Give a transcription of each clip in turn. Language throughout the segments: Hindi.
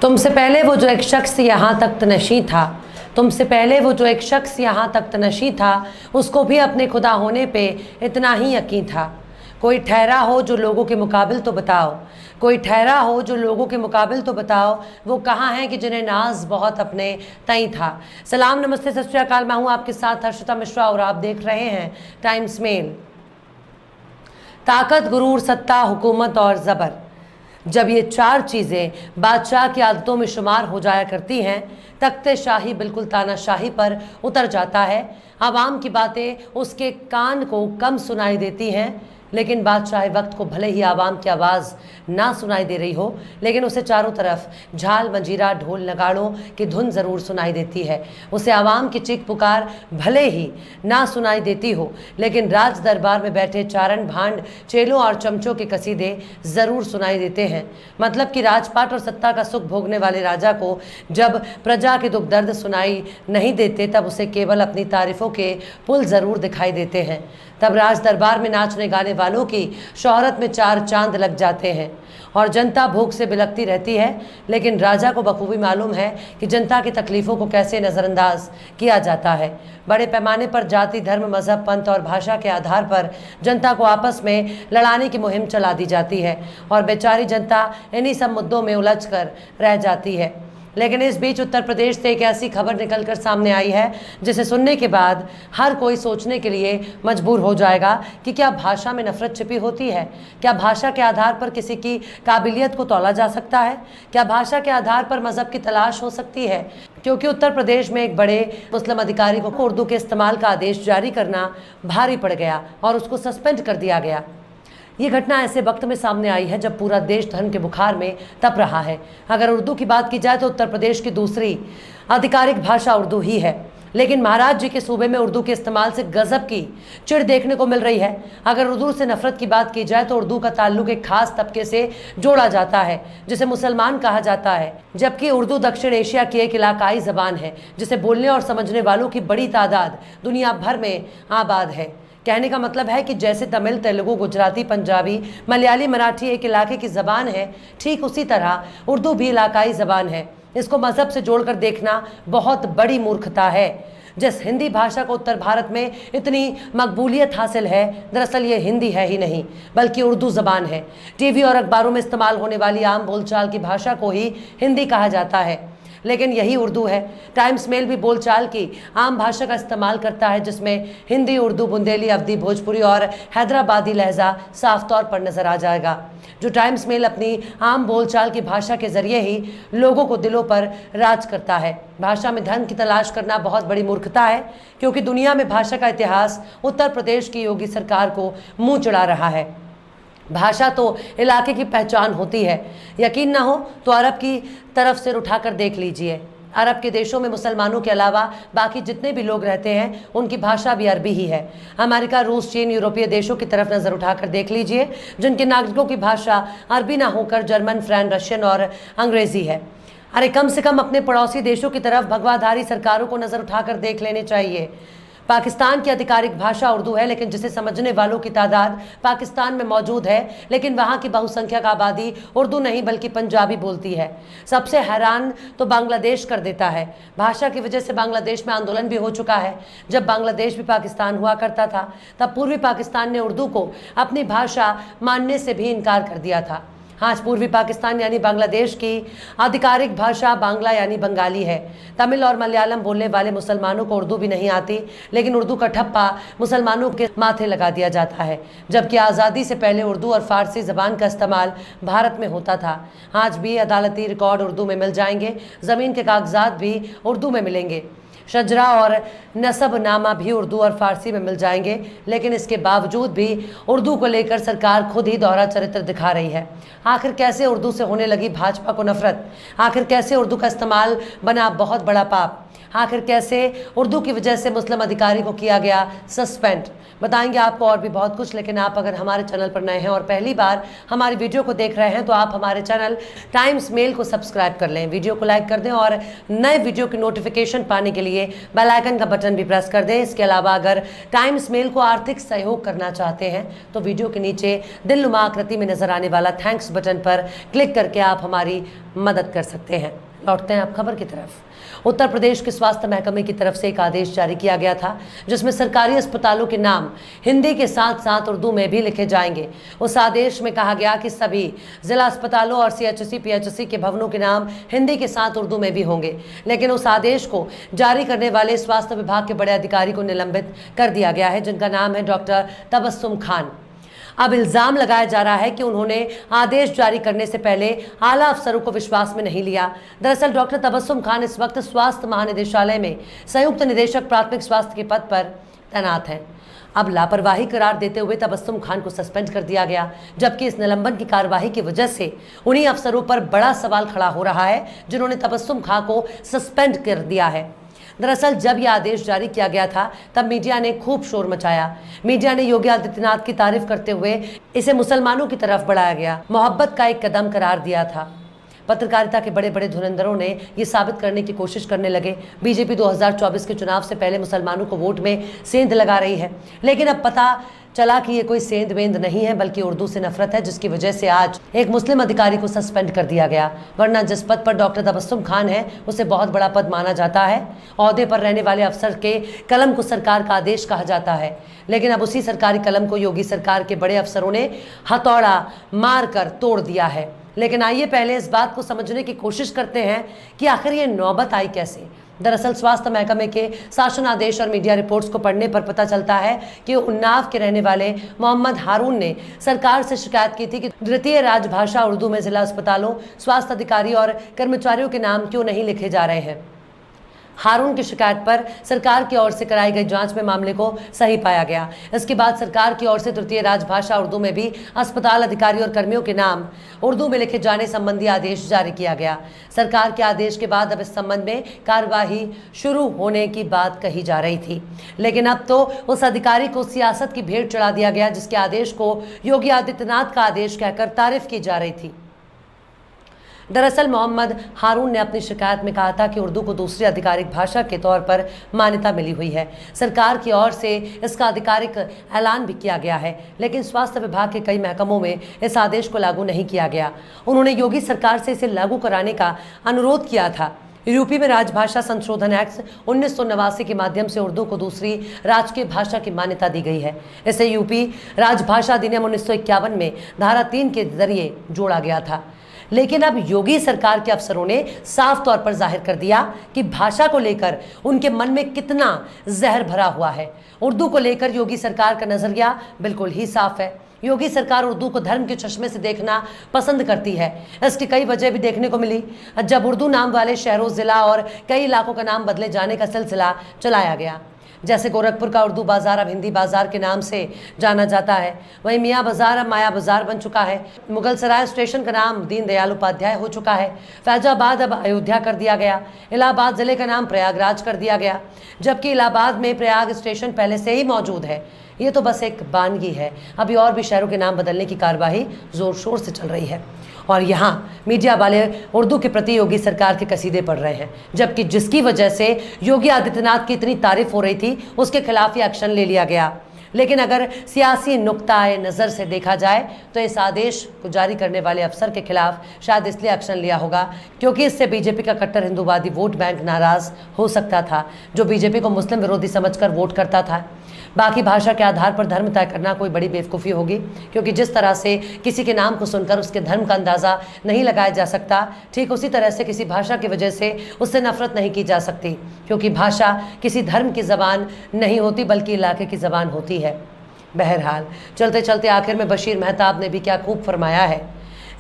तुमसे पहले वो जो एक शख्स यहाँ तक तनशी था, तुमसे पहले वो जो एक शख्स यहाँ तक तनशी था, उसको भी अपने खुदा होने पे इतना ही यकीन था। कोई ठहरा हो जो लोगों के मुकाबिल तो बताओ, कोई ठहरा हो जो लोगों के मुकाबिल तो बताओ, वो कहाँ है कि जिन्हें नाज बहुत अपने तई था। सलाम, नमस्ते, सत श्री अकाल। मैं हूँ आपके साथ हर्षिता मिश्रा और आप देख रहे हैं टाइम्स मेल। ताकत, गुरूर, सत्ता, हुकूमत और ज़बर, जब ये चार चीज़ें बादशाह की आदतों में शुमार हो जाया करती हैं, तख्ते शाही बिल्कुल तानाशाही पर उतर जाता है। आवाम की बातें उसके कान को कम सुनाई देती हैं, लेकिन बादशाह वक्त को भले ही आवाम की आवाज़ ना सुनाई दे रही हो, लेकिन उसे चारों तरफ झाल, मंजीरा, ढोल, नगाड़ों की धुन ज़रूर सुनाई देती है। उसे आवाम की चीख पुकार भले ही ना सुनाई देती हो, लेकिन राज दरबार में बैठे चारण, भांड, चेलों और चमचों के कसीदे ज़रूर सुनाई देते हैं। मतलब कि राजपाट और सत्ता का सुख भोगने वाले राजा को जब प्रजा के दुख दर्द सुनाई नहीं देते, तब उसे केवल अपनी तारीफ़ों के पुल ज़रूर दिखाई देते हैं। तब राज दरबार में नाचने गाने वालों की शोहरत में चार चांद लग जाते हैं और जनता भूख से बिलखती रहती है। लेकिन राजा को बखूबी मालूम है कि जनता की तकलीफ़ों को कैसे नज़रअंदाज किया जाता है। बड़े पैमाने पर जाति, धर्म, मज़हब, पंथ और भाषा के आधार पर जनता को आपस में लड़ाने की मुहिम चला दी जाती है और बेचारी जनता इन्हीं सब मुद्दों में उलझ कर रह जाती है। लेकिन इस बीच उत्तर प्रदेश से एक ऐसी खबर निकलकर सामने आई है जिसे सुनने के बाद हर कोई सोचने के लिए मजबूर हो जाएगा कि क्या भाषा में नफरत छिपी होती है? क्या भाषा के आधार पर किसी की काबिलियत को तौला जा सकता है? क्या भाषा के आधार पर मज़हब की तलाश हो सकती है? क्योंकि उत्तर प्रदेश में एक बड़े मुस्लिम अधिकारी को उर्दू के इस्तेमाल का आदेश जारी करना भारी पड़ गया और उसको सस्पेंड कर दिया गया। ये घटना ऐसे वक्त में सामने आई है जब पूरा देश धर्म के बुखार में तप रहा है। अगर उर्दू की बात की जाए तो उत्तर प्रदेश की दूसरी आधिकारिक भाषा उर्दू ही है, लेकिन महाराज जी के सूबे में उर्दू के इस्तेमाल से गजब की चिढ़ देखने को मिल रही है। अगर उर्दू से नफरत की बात की जाए तो उर्दू का ताल्लुक एक खास तबके से जोड़ा जाता है जिसे मुसलमान कहा जाता है, जबकि उर्दू दक्षिण एशिया की एक इलाकाई ज़बान है जिसे बोलने और समझने वालों की बड़ी तादाद दुनिया भर में आबाद है। कहने का मतलब है कि जैसे तमिल, तेलुगु, गुजराती, पंजाबी, मलयाली, मराठी एक इलाके की ज़बान है, ठीक उसी तरह उर्दू भी इलाकाई ज़बान है। इसको मज़हब से जोड़कर देखना बहुत बड़ी मूर्खता है। जिस हिंदी भाषा को उत्तर भारत में इतनी मकबूलियत हासिल है, दरअसल ये हिंदी है ही नहीं बल्कि उर्दू ज़बान है। टीवी और अखबारों में इस्तेमाल होने वाली आम बोलचाल की भाषा को ही हिंदी कहा जाता है, लेकिन यही उर्दू है। टाइम्स मेल भी बोलचाल की आम भाषा का इस्तेमाल करता है, जिसमें हिंदी, उर्दू, बुंदेली, अवधी, भोजपुरी और हैदराबादी लहजा साफ तौर पर नज़र आ जाएगा। जो टाइम्स मेल अपनी आम बोलचाल की भाषा के ज़रिए ही लोगों को दिलों पर राज करता है। भाषा में धर्म की तलाश करना बहुत बड़ी मूर्खता है, क्योंकि दुनिया में भाषा का इतिहास उत्तर प्रदेश की योगी सरकार को मुँह चढ़ा रहा है। भाषा तो इलाके की पहचान होती है। यकीन ना हो तो अरब की तरफ सिर उठाकर देख लीजिए। अरब के देशों में मुसलमानों के अलावा बाकी जितने भी लोग रहते हैं उनकी भाषा भी अरबी ही है। अमेरिका, रूस, चीन, यूरोपीय देशों की तरफ नज़र उठाकर देख लीजिए, जिनके नागरिकों की भाषा अरबी ना होकर जर्मन, फ्रेंच, रशियन और अंग्रेज़ी है। अरे कम से कम अपने पड़ोसी देशों की तरफ भगवाधारी सरकारों को नज़र उठाकर देख लेने चाहिए। पाकिस्तान की आधिकारिक भाषा उर्दू है, लेकिन जिसे समझने वालों की तादाद पाकिस्तान में मौजूद है, लेकिन वहाँ की बहुसंख्यक आबादी उर्दू नहीं बल्कि पंजाबी बोलती है। सबसे हैरान तो बांग्लादेश कर देता है। भाषा की वजह से बांग्लादेश में आंदोलन भी हो चुका है। जब बांग्लादेश भी पाकिस्तान हुआ करता था, तब पूर्वी पाकिस्तान ने उर्दू को अपनी भाषा मानने से भी इनकार कर दिया था। आज पूर्वी पाकिस्तान यानी बांग्लादेश की आधिकारिक भाषा बांग्ला यानी बंगाली है। तमिल और मलयालम बोलने वाले मुसलमानों को उर्दू भी नहीं आती, लेकिन उर्दू का ठप्पा मुसलमानों के माथे लगा दिया जाता है, जबकि आज़ादी से पहले उर्दू और फारसी ज़बान का इस्तेमाल भारत में होता था। आज भी अदालती रिकॉर्ड उर्दू में मिल जाएंगे, ज़मीन के कागजात भी उर्दू में मिलेंगे, शजरा और नसबनामा भी उर्दू और फारसी में मिल जाएंगे। लेकिन इसके बावजूद भी उर्दू को लेकर सरकार खुद ही दोहरा चरित्र दिखा रही है। आखिर कैसे उर्दू से होने लगी भाजपा को नफरत? आखिर कैसे उर्दू का इस्तेमाल बना बहुत बड़ा पाप? आखिर कैसे उर्दू की वजह से मुस्लिम अधिकारी को किया गया सस्पेंड, बताएंगे आपको और भी बहुत कुछ। लेकिन आप अगर हमारे चैनल पर नए हैं और पहली बार हमारी वीडियो को देख रहे हैं तो आप हमारे चैनल टाइम्स मेल को सब्सक्राइब कर लें, वीडियो को लाइक कर दें और नए वीडियो की नोटिफिकेशन पाने के लिए बेल आइकन का बटन भी प्रेस कर दें। इसके अलावा अगर टाइम्स मेल को आर्थिक सहयोग करना चाहते हैं तो वीडियो के नीचे दिलनुमा आकृति में नजर आने वाला थैंक्स बटन पर क्लिक करके आप हमारी मदद कर सकते हैं। लौटते हैं आप खबर की तरफ। उत्तर प्रदेश के स्वास्थ्य महकमे की तरफ से एक आदेश जारी किया गया था जिसमें सरकारी अस्पतालों के नाम हिंदी के साथ साथ उर्दू में भी लिखे जाएंगे। उस आदेश में कहा गया कि सभी जिला अस्पतालों और सीएचसी पीएचसी के भवनों के नाम हिंदी के साथ उर्दू में भी होंगे। लेकिन उस आदेश को जारी करने वाले स्वास्थ्य विभाग के बड़े अधिकारी को निलंबित कर दिया गया है, जिनका नाम है डॉक्टर तबस्सुम खान। अब इल्ज़ाम लगाया जा रहा है कि उन्होंने आदेश जारी करने से पहले आला अफसरों को विश्वास में नहीं लिया। दरअसल डॉक्टर तबस्सुम खान इस वक्त स्वास्थ्य महानिदेशालय में संयुक्त निदेशक प्राथमिक स्वास्थ्य के पद पर तैनात हैं। अब लापरवाही करार देते हुए तबस्सुम खान को सस्पेंड कर दिया गया, जबकि इस निलंबन की कार्रवाई की वजह से उन्हीं अफसरों पर बड़ा सवाल खड़ा हो रहा है जिन्होंने तबस्सुम खान को सस्पेंड कर दिया है। दरअसल जब यह आदेश जारी किया गया था तब मीडिया ने खूब शोर मचाया। मीडिया ने योगी आदित्यनाथ की तारीफ करते हुए इसे मुसलमानों की तरफ बढ़ाया गया, मोहब्बत का एक कदम करार दिया था। पत्रकारिता के बड़े बड़े धुरंधरों ने यह साबित करने की कोशिश करने लगे बीजेपी 2024 के चुनाव से पहले मुसलमानों को वोट में सेंध लगा रही है। लेकिन अब पता चला कि ये कोई सेंध वेंद नहीं है बल्कि उर्दू से नफरत है, जिसकी वजह से आज एक मुस्लिम अधिकारी को सस्पेंड कर दिया गया। वरना जिस पद पर डॉक्टर तबस्सुम खान है उसे बहुत बड़ा पद माना जाता है। ओहदे पर रहने वाले अफसर के कलम को सरकार का आदेश कहा जाता है। लेकिन अब उसी सरकारी कलम को योगी सरकार के बड़े अफसरों ने हथौड़ा मार कर तोड़ दिया है। लेकिन आइए पहले इस बात को समझने की कोशिश करते हैं कि आखिर ये नौबत आई कैसे। दरअसल स्वास्थ्य महकमे के शासन आदेश और मीडिया रिपोर्ट्स को पढ़ने पर पता चलता है कि उन्नाव के रहने वाले मोहम्मद हारून ने सरकार से शिकायत की थी कि द्वितीय राजभाषा उर्दू में जिला अस्पतालों, स्वास्थ्य अधिकारी और कर्मचारियों के नाम क्यों नहीं लिखे जा रहे हैं। हारून की शिकायत पर सरकार की ओर से कराई गई जांच में मामले को सही पाया गया। इसके बाद सरकार की ओर से तृतीय राजभाषा उर्दू में भी अस्पताल अधिकारी और कर्मियों के नाम उर्दू में लिखे जाने संबंधी आदेश जारी किया गया। सरकार के आदेश के बाद अब इस संबंध में कार्यवाही शुरू होने की बात कही जा रही थी, लेकिन अब तो उस अधिकारी को सियासत की भेंट चढ़ा दिया गया जिसके आदेश को योगी आदित्यनाथ का आदेश कहकर तारीफ की जा रही थी। दरअसल मोहम्मद हारून ने अपनी शिकायत में कहा था कि उर्दू को दूसरी आधिकारिक भाषा के तौर पर मान्यता मिली हुई है। सरकार की ओर से इसका आधिकारिक ऐलान भी किया गया है, लेकिन स्वास्थ्य विभाग के कई महकमों में इस आदेश को लागू नहीं किया गया। उन्होंने योगी सरकार से इसे लागू कराने का अनुरोध किया था। यूपी में राजभाषा संशोधन एक्ट 1989 के माध्यम से उर्दू को दूसरी राजकीय भाषा की मान्यता दी गई है। इसे यूपी राजभाषा अधिनियम 1951 में धारा 3 के जरिए जोड़ा गया था। लेकिन अब योगी सरकार के अफसरों ने साफ तौर पर जाहिर कर दिया कि भाषा को लेकर उनके मन में कितना जहर भरा हुआ है। उर्दू को लेकर योगी सरकार का नजरिया बिल्कुल ही साफ है। योगी सरकार उर्दू को धर्म के चश्मे से देखना पसंद करती है। इसकी कई वजह भी देखने को मिली जब उर्दू नाम वाले शहरों, जिला और कई इलाकों का नाम बदले जाने का सिलसिला चलाया गया। जैसे गोरखपुर का उर्दू बाजार अब हिंदी बाजार के नाम से जाना जाता है, वहीं मियाँ बाजार अब माया बाजार बन चुका है। मुगलसराय स्टेशन का नाम दीनदयाल उपाध्याय हो चुका है। फैजाबाद अब अयोध्या कर दिया गया। इलाहाबाद जिले का नाम प्रयागराज कर दिया गया, जबकि इलाहाबाद में प्रयाग स्टेशन पहले से ही मौजूद है। ये तो बस एक बानगी है, अभी और भी शहरों के नाम बदलने की कार्रवाई जोर शोर से चल रही है। और यहाँ मीडिया वाले उर्दू के प्रति योगी सरकार के कसीदे पढ़ रहे हैं, जबकि जिसकी वजह से योगी आदित्यनाथ की इतनी तारीफ हो रही थी उसके खिलाफ ही एक्शन ले लिया गया। लेकिन अगर सियासी नुक्ताए नज़र से देखा जाए तो इस आदेश को जारी करने वाले अफसर के खिलाफ शायद इसलिए एक्शन लिया होगा क्योंकि इससे बीजेपी का कट्टर हिंदूवादी वोट बैंक नाराज हो सकता था, जो बीजेपी को मुस्लिम विरोधी समझकर वोट करता था। बाकी भाषा के आधार पर धर्म तय करना कोई बड़ी बेवकूफ़ी होगी, क्योंकि जिस तरह से किसी के नाम को सुनकर उसके धर्म का अंदाज़ा नहीं लगाया जा सकता, ठीक उसी तरह से किसी भाषा की वजह से उससे नफरत नहीं की जा सकती, क्योंकि भाषा किसी धर्म की ज़बान नहीं होती बल्कि इलाके की ज़बान होती है। बहरहाल चलते चलते आखिर में बशीर मेहताब ने भी क्या खूब फरमाया है,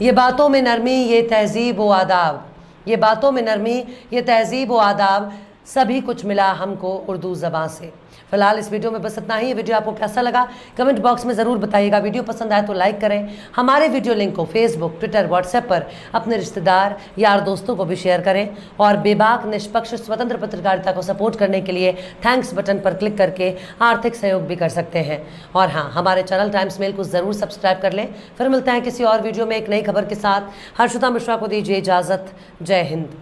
ये बातों में नरमी ये तहजीब व आदाब, ये बातों में नरमी ये तहजीब व आदाब, सभी कुछ मिला हमको उर्दू ज़बान से। फिलहाल इस वीडियो में बस इतना ही। वीडियो आपको कैसा लगा कमेंट बॉक्स में ज़रूर बताइएगा। वीडियो पसंद आए तो लाइक करें। हमारे वीडियो लिंक को फेसबुक, ट्विटर, व्हाट्सएप पर अपने रिश्तेदार, यार, दोस्तों को भी शेयर करें। और बेबाक, निष्पक्ष, स्वतंत्र पत्रकारिता को सपोर्ट करने के लिए थैंक्स बटन पर क्लिक करके आर्थिक सहयोग भी कर सकते हैं। और हाँ, हमारे चैनल टाइम्स मेल को ज़रूर सब्सक्राइब कर लें। फिर मिलते हैं किसी और वीडियो में एक नई खबर के साथ। हर्षिता मिश्रा को दीजिए इजाज़त। जय हिंद।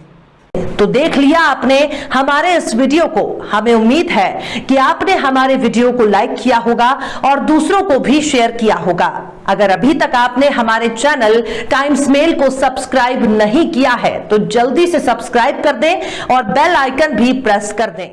तो देख लिया आपने हमारे इस वीडियो को। हमें उम्मीद है कि आपने हमारे वीडियो को लाइक किया होगा और दूसरों को भी शेयर किया होगा। अगर अभी तक आपने हमारे चैनल टाइम्स मेल को सब्सक्राइब नहीं किया है तो जल्दी से सब्सक्राइब कर दें और बेल आइकन भी प्रेस कर दें।